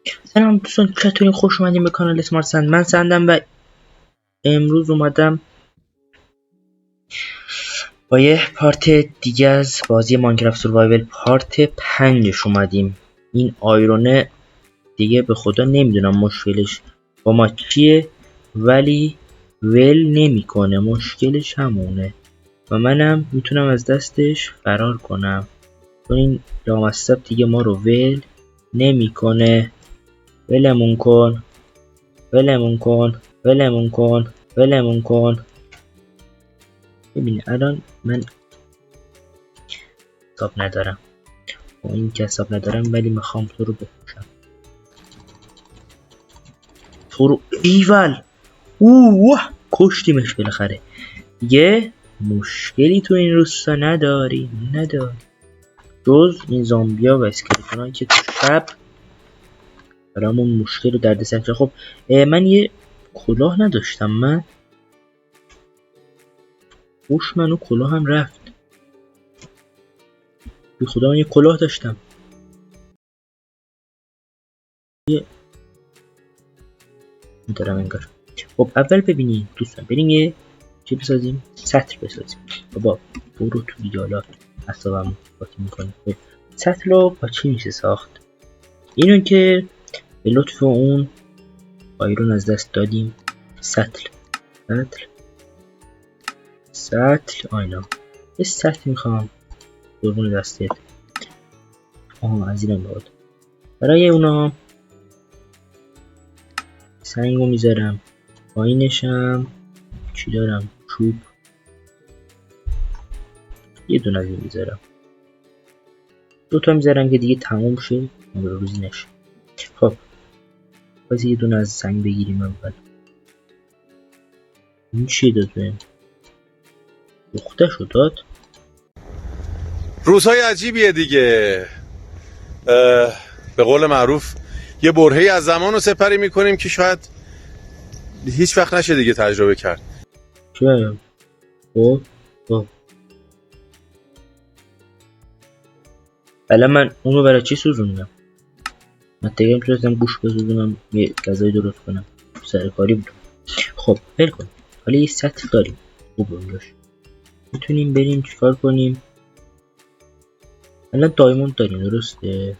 سلام دوستان، چطورین؟ خوش اومدین به کانال اسمارت سند. من سندم و امروز اومدم با یه پارت دیگه از بازی ماینکرافت سروایول پارت 5 اومدیم. این آیرونه دیگه به خدا نمیدونم مشکلش با ما چیه، ولی ول نمیکنه. مشکلش همونه و منم میتونم از دستش فرار کنم، چون این لامصب دیگه ما رو ول نمیکنه. ولمون کن، ولمون کن، ولمون کن، ولمون کن. ببین الان من حساب ندارم، با این که حساب ندارم ولی میخوام تو رو بکشم. تو رو ایول. اوه کشتیمش بالاخره. یه مشکلی تو این روستا نداری جز این زامبیا و اسکلتونایی که تو شب برامون مشکل و درد سر. خب من یه کلاه نداشتم، من خوش منو کلاه هم رفت. بی خدا من یه کلاه داشتم. یه دارم انگار. خب اول ببینیم دوستان، بریم یه چی بسازیم، سطل بسازیم. بابا برو تو دیالات اصابم قاطی میکنه. سطل رو با چی میشه ساخت؟ اینو که به لطف اون آیرون از دست دادیم. سطل آینا یه سطل میخوام قربون دستت. از اینم داد. برای اونا سنگو میذارم، پایینشم چی دارم؟ چوب. یه دونه از این میذارم، دوتا میذارم که دیگه تموم شه روزی نشه. خب باز یه دونه از سنگ بگیریم اول. این چی داد بهم؟ پخته شد داد. روزهای عجیبیه دیگه. به قول معروف یه برهه‌ای از زمان رو سپری میکنیم که شاید هیچ وقت نشه دیگه تجربه کرد. چه؟ خب الان من اونو برای چی سوزوندم؟ من دیگه میتونستم گوش بسوزونم یه غذایی درست کنم، سرکاری بود. خب بل کن. حالا یه سطل داریم خوب اونجاش میتونیم بریم چیکار کنیم. الان دایموند داریم درسته؟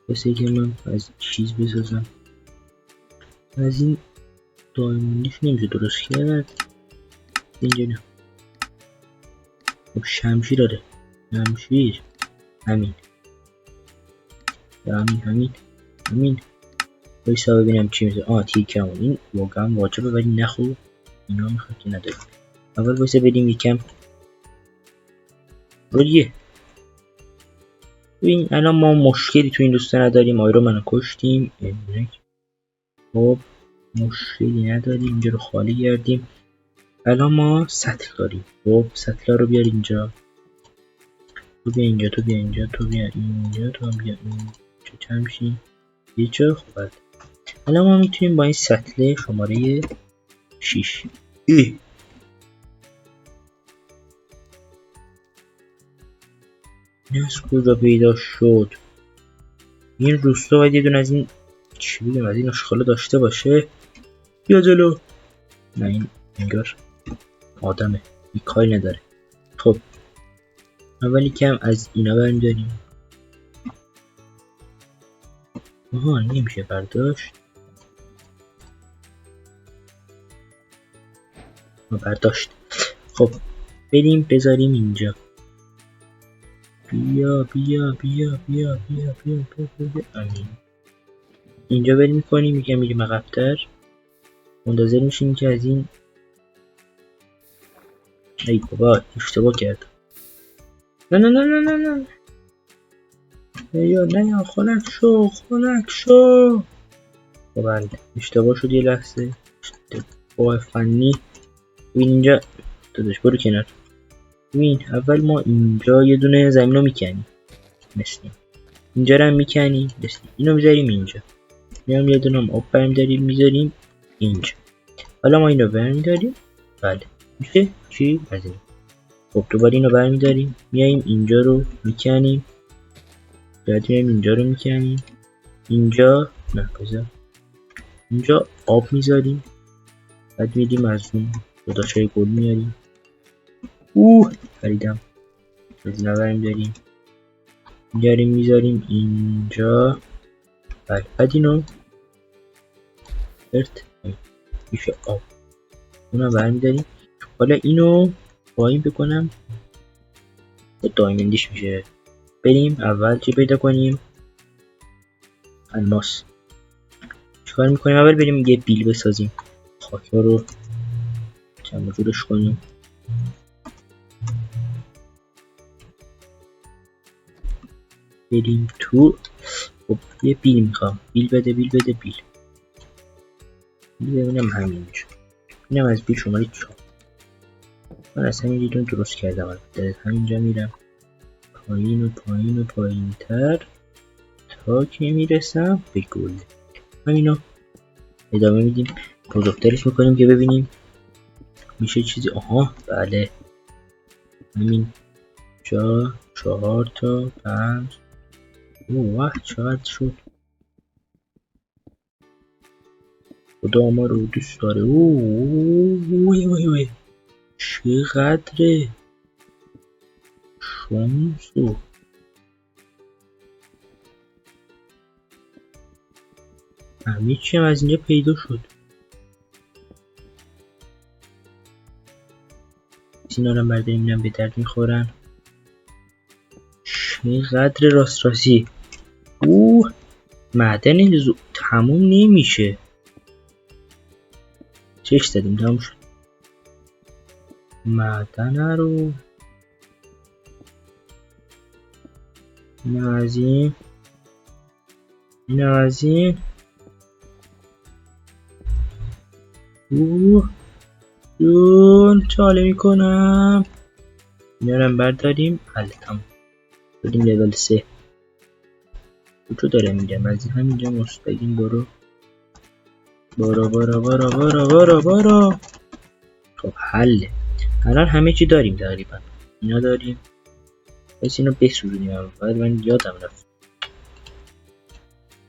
بسه که من از چیز بسازم. از این دایموندیش نمیشه درست کرد. اینجا نه. خب شمشیر داره. شمشیر همین بایستا ببینم چی میشه. تیکه همون این واقعا واجبه ولی نخو اینا میخواد که نداریم. اول بایستا بریم یکم رویه. ببین الان ما مشکلی تو این دوسته نداریم. آیرون منو کشتیم. خب مشکلی نداریم. اینجا رو خالی گردیم. الان ما سطل داریم. خب سطل رو بیار اینجا، تو بیا اینجا، تو بیا اینجا، تو بیا اینجا، تو بیا اینجا. چند میشی؟ یه جا. خب الان ما میتونیم با این سطل شماره 6 این از کجا پیدا شد؟ این روستا باید یه دونه از این چی بگم از این آشغالا داشته باشه. بیا جلو. نه این انگار آدمه، این کاری نداره. خب اولی کم از اینا برمیداریم. نمیشه برداشت. برداشت. خب بریم بذاریم اینجا. بیا امین. اینجا بریم میکنیم یکم میریم عقب‌تر. منتظر میشیم که از این ای بابا اشتباه کردم. نه یا خنک شو. بله اشتباه شد یه لحظه. اشتباه فنی. ببین اینجا داداش برو کنار. ببین اول ما اینجا یه دونه زمین رو میکنیم مثل اینجا رو هم میکنیم مثل اینو میذاریم اینجا. میام یه دونه آب برمیداریم میذاریم اینجا. حالا ما اینو برمیداریم. بله میشه چی؟ از این. خب دوباره اینو برمیداریم میاییم اینجا رو میکنیم. بعد میایم اینجا رو میکنیم. اینجا نه بذار اینجا آب میذاریم، بعد میدیم از اون داداشای گل میاریم. خریدم از نوریم داریم میاریم میذاریم اینجا. بله بعد اینو میشه آب، اونم برمیداریم. حالا اینو با این بکنم با دایمندیش میشه. بریم اول چی پیدا کنیم؟ الماس. چیکار میکنیم؟ اول بریم یه بیل بسازیم، خاکا رو جمع جورش کنیم. بریم تو. خب یه بیل میخوام، بیل بده بیل ببینم همین میشه. اینم از بیل شماره 4. من از همین دیدون درست کردم. البته همینجا میرم پایین و پایین تر تا که میرسم به گل. همینو ادامه میدیم، بزرگترش میکنیم که ببینیم میشه چیزی. آها بله همین جا 4 تا 5. اوه چقدر شد. خدا ما رو دوست داره. اوه چقدره شمسو. همه چی هم از اینجا پیدا شد. اینا رو برداریم، اینم به درد میخورن. چقدر راستی. معدن تموم نمیشه. چش زدیم تموم شد. معدن رو اینم از این جون چاله میکنم. اینا رو برداریم. حل تموم بریم لول 3. کجا داره میرم؟ از همینجا مستقیم برو. خب حله. الان همه چی داریم تقریبا. اینا داریم بس اینو بسوزونیم. اول من یادم رفت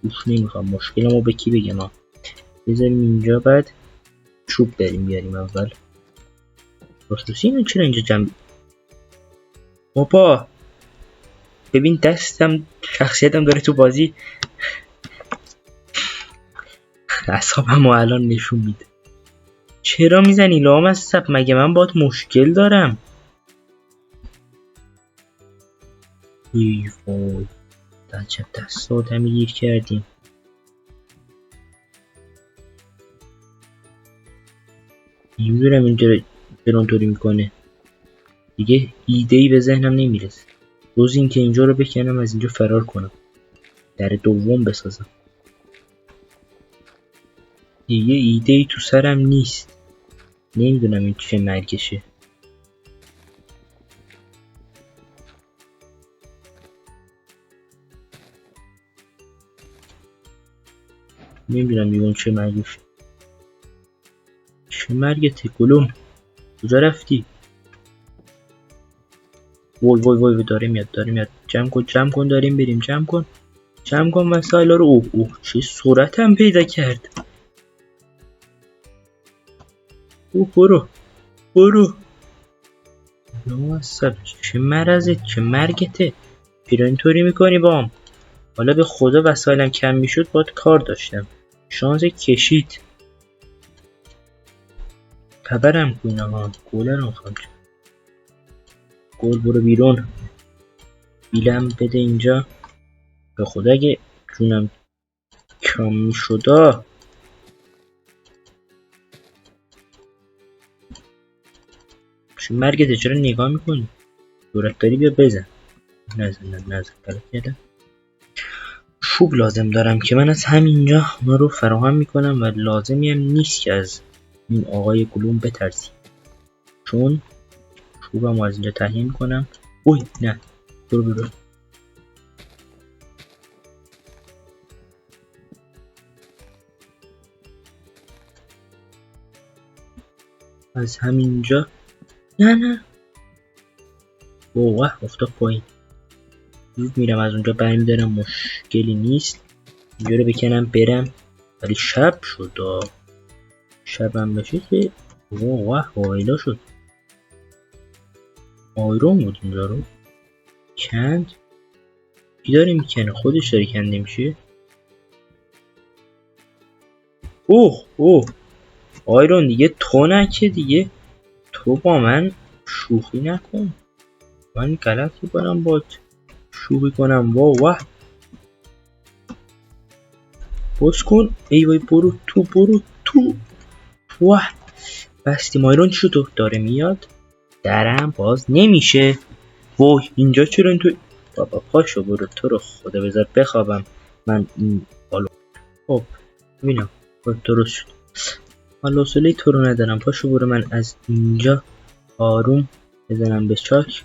اوش نمیخوام مشکلمو به کی بگم. بذاریم اینجا، بعد چوب بریم بیاریم اول. راستی اینو چرا اینجا جمع بابا ببین دستم شخصیتم داره تو بازی اعصابمو الان نشون میده. چرا میزنی لامصب؟ مگه من باهات مشکل دارم؟ ای وای در چه دست آدمی گیر کردیم. نمیدونم اینجا چرا طوری میکنه دیگه. ایده‌ای به ذهنم نمیرسه جز این که اینجا رو بکنم از اینجا فرار کنم، در دوم بسازم. دیگه ایده‌ای تو سرم نیست. نمیدونم این چه مرگشه. نمیدونم میگم چه مرگشه. چه مرگته گلوم؟ کجا رفتی؟ وای داره میاد. جمع کن داریم بریم. جمع کن وسایل رو. اوه چه سرعتم پیدا کرد. برو نوستر. چه مرضت؟ چه مرگته؟ پیرا اینطوری میکنی بام؟ حالا به خدا وسایلم کم میشد باید کار داشتم. شانس کشید. خبرم کن ها. گله رو میخوام. گل برو بیرون. بیلم بده اینجا. به خدا اگه جونم کم میشد. چه مرگته؟ چرا نگاه میکنی؟ دورت داری بیا بزن. نزن غلط کردم. چوب لازم دارم که من از همینجا اونا رو فراهم میکنم و لازمی هم نیست که از این آقای گلوم بترسی، چون چوبم از اینجا تهیه میکنم. اوی نه برو. از همینجا نه اوه افتاد پایین. زود میرم از اونجا برمیدارم، مشکلی نیست. اینجا رو بکنم برم. ولی شب شد. شبم بشه که واه وایلا شد. آیرون بود اینجا رو کند. کی داره میکنه؟ خودش داره کنده میشه. اوه آیرون دیگه تو نکه دیگه. تو با من شوخی نکن. من غلط میکنم با شوخی کنم. واه باز کن. ای وای برو تو. واه بستیم. آیرون چی تو داره میاد؟ درم باز نمیشه. وای اینجا چرا تو بابا پاشو برو. تو رو خدا بذار بخوابم من این بالو. خب ببینم درست شد. من حوصله تو رو ندارم. پاشو برو. من از اینجا آروم بزنم به چاک.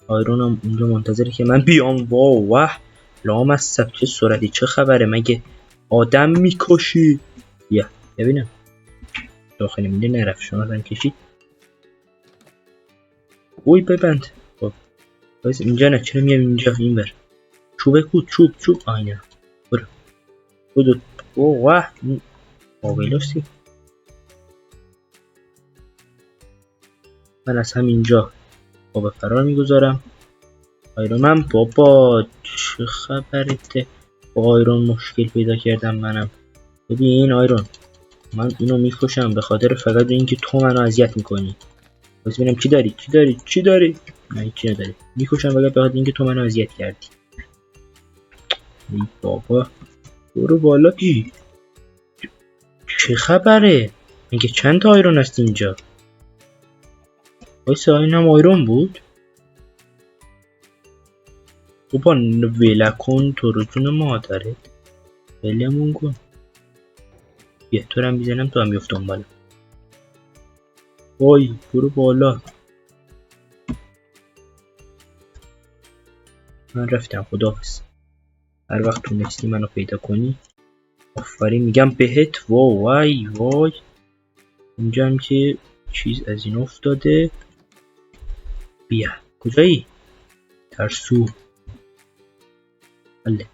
آیرونم اونجا منتظره که من بیام. واه لام از سب چه سرعتی. چه خبره؟ مگه آدم میکشی؟ بیا ببینم داخل میده نرفت. شما زن کشید. اوی ببند. خب باید اینجا نه. چرا میام اینجا؟ این بر چوبه کود. چوب آینه برو بودو. واه آویلوسی. من از همینجا با فرار میگذارم. آیرون من بابا چه خبرته؟ با آیرون مشکل پیدا کردم منم. ببین آیرون من اینو میکشم به خاطر فقط اینکه تو منو اذیت میکنی. بس ببینم چی داری؟ نه هیچی نداری. میکشم فقط به خاطر اینکه تو منو اذیت کردی. ای بابا برو بالا. چه خبره؟ میگه چند تا آیرون هست اینجا؟ وایسا اینم آیرون بود. بابا ویله کن تو رو جون مادرت. ولمون کن. بیا تو رو هم بیزنم تو هم بیفت دنبالم. وای برو بالا. من رفتم. خداحافظ. هر وقت تونستی منو پیدا کنی آفرین میگم بهت. وای اینجا هم که چیز از این افتاده. بیا کجایی؟ ترسو. بله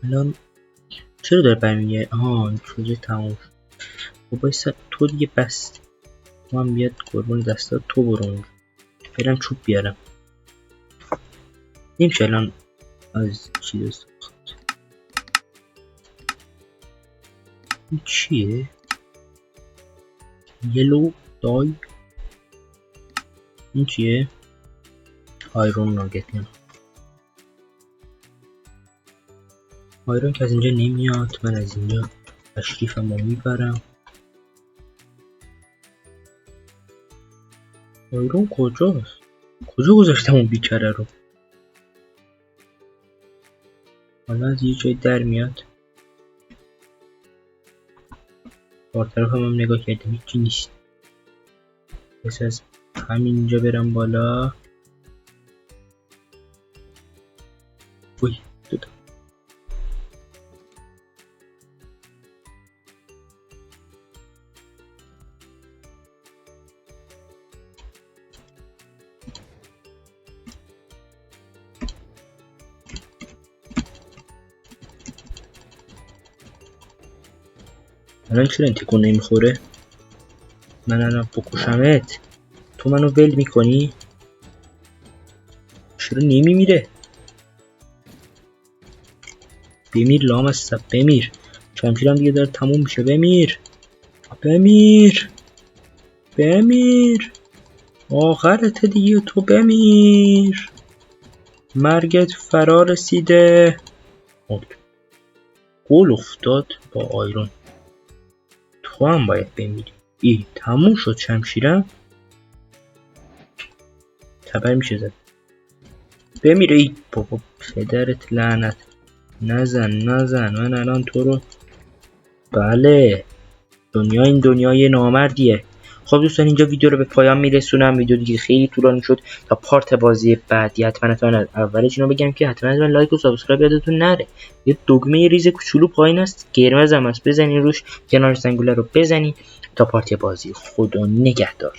الان چرا داره برمیگه؟ این پروژه تموم شد. خب بایستا تو دیگه بست. من بیاد قربون دستات. تو برو اونجا. برم چوب بیارم. نمیشه الان از چیز استفاده. این چیه؟ یلو دای. این چیه؟ آیرون ناگت. نیم آیرون که از اینجا نمیاد. من از اینجا تشریفم رو میبرم. آیرون کجاست؟ کجا گذاشتم اون بیچاره رو؟ حالا از یه جای در میاد. بارطرف هم نگاه کردیم هیچی نیست. بس از همینجا برم بالا. وی دوتا. الان چرا این تکون نمیخوره؟ من الان بکشمت تو منو ول میکنی؟ چرا نمیمیره؟ بمیر لامصب بمیر. شمشیرم دیگه داره تموم میشه. بمیر آخرته دیگه. تو بمیر. مرگت فرا رسیده. گل افتاد با آیرون. تو هم باید بمیری. تموم شد شمشیرم. تبر میشه زد. بمیره. بابا پدرت لعنت. نزن من الان تو رو. بله دنیا این دنیای نامردیه. خب دوستان اینجا ویدیو رو به پایان میرسونم. ویدیو دیگه خیلی طولانی شد. تا پارت بازی بعدی حتما اولش اینو بگم که حتما لایک و سابسکرایب یادتون نره. یه دکمه ریز کوچولو پایین است قرمز هم هست. بزنین روش. کنار زنگوله رو بزنین تا پارت بازی. خدا نگهدار.